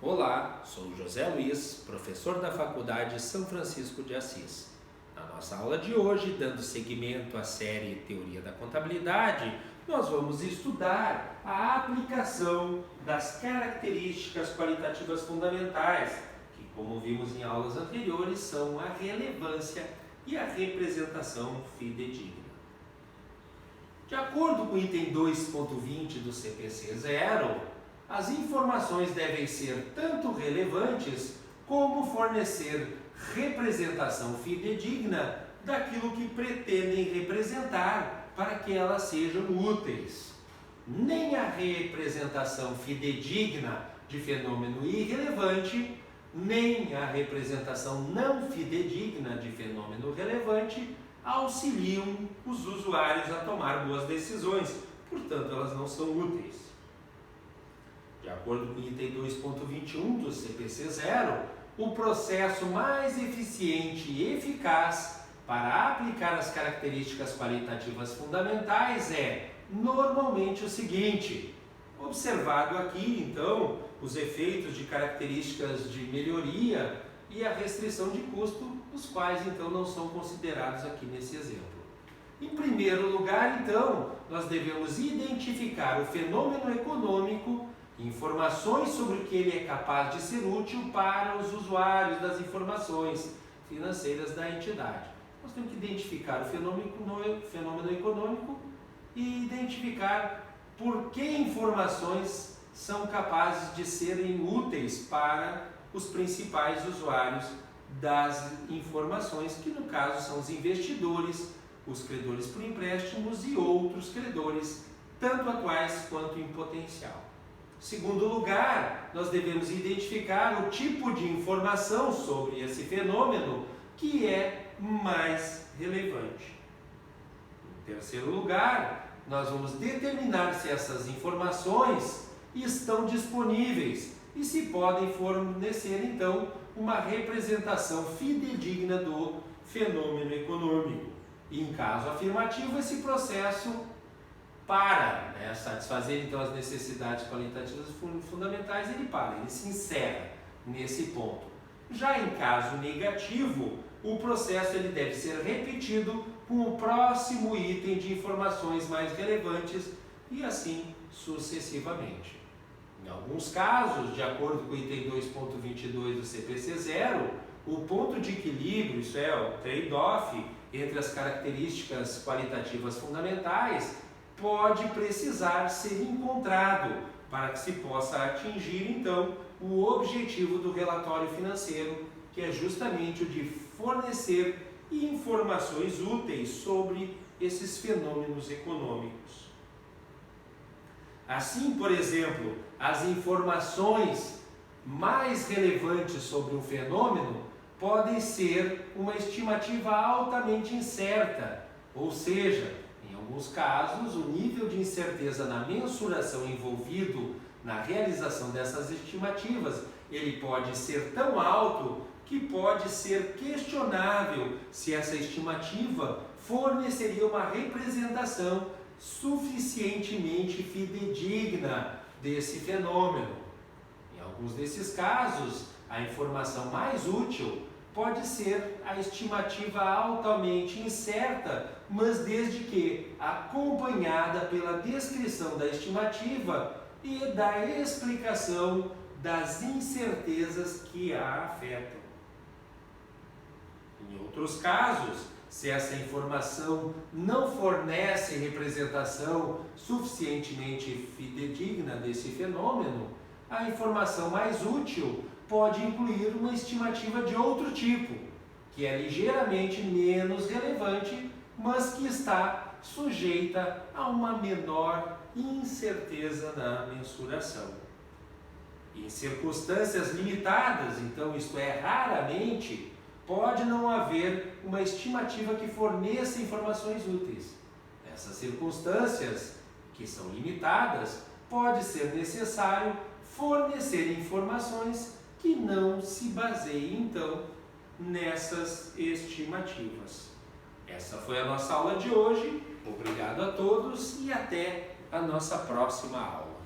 Olá, sou José Luiz, professor da Faculdade São Francisco de Assis. Na nossa aula de hoje, dando seguimento à série Teoria da Contabilidade, nós vamos estudar a aplicação das características qualitativas fundamentais, que, como vimos em aulas anteriores, são a relevância e a representação fidedigna. De acordo com o item 2.20 do CPC 0, as informações devem ser tanto relevantes como fornecer representação fidedigna daquilo que pretendem representar para que elas sejam úteis. Nem a representação fidedigna de fenômeno irrelevante, nem a representação não fidedigna de fenômeno relevante auxiliam os usuários a tomar boas decisões, portanto, elas não são úteis. De acordo com o item 2.21 do CPC 0, o processo mais eficiente e eficaz para aplicar as características qualitativas fundamentais é, normalmente, o seguinte: observado aqui, então, os efeitos de características de melhoria e a restrição de custo, os quais, então, não são considerados aqui nesse exemplo. Em primeiro lugar, então, nós devemos identificar o fenômeno econômico, informações sobre o que ele é capaz de ser útil para os usuários das informações financeiras da entidade. Nós temos que identificar o fenômeno econômico e identificar por que informações são capazes de serem úteis para os principais usuários das informações, que no caso são os investidores, os credores por empréstimos e outros credores, tanto atuais quanto em potencial. Segundo lugar, nós devemos identificar o tipo de informação sobre esse fenômeno que é mais relevante. Em terceiro lugar, nós vamos determinar se essas informações estão disponíveis e se podem fornecer, então, uma representação fidedigna do fenômeno econômico. E, em caso afirmativo, esse processo para satisfazer então as necessidades qualitativas fundamentais, ele se encerra nesse ponto. Já em caso negativo, o processo ele deve ser repetido com o próximo item de informações mais relevantes e assim sucessivamente. Em alguns casos, de acordo com o item 2.22 do CPC 0, o ponto de equilíbrio, isso é, o trade-off entre as características qualitativas fundamentais, pode precisar ser encontrado para que se possa atingir, então, o objetivo do relatório financeiro, que é justamente o de fornecer informações úteis sobre esses fenômenos econômicos. Assim, por exemplo, as informações mais relevantes sobre um fenômeno podem ser uma estimativa altamente incerta, ou seja, em alguns casos, o nível de incerteza na mensuração envolvido na realização dessas estimativas, ele pode ser tão alto que pode ser questionável se essa estimativa forneceria uma representação suficientemente fidedigna desse fenômeno. Em alguns desses casos, a informação mais útil pode ser a estimativa altamente incerta, mas desde que acompanhada pela descrição da estimativa e da explicação das incertezas que a afetam. Em outros casos, se essa informação não fornece representação suficientemente fidedigna desse fenômeno, a informação mais útil pode incluir uma estimativa de outro tipo, que é ligeiramente menos relevante, mas que está sujeita a uma menor incerteza na mensuração. Em circunstâncias limitadas, então isto é, raramente, pode não haver uma estimativa que forneça informações úteis. Nessas circunstâncias, que são limitadas, pode ser necessário fornecer informações que não se baseiem, então, nessas estimativas. Essa foi a nossa aula de hoje. Obrigado a todos e até a nossa próxima aula.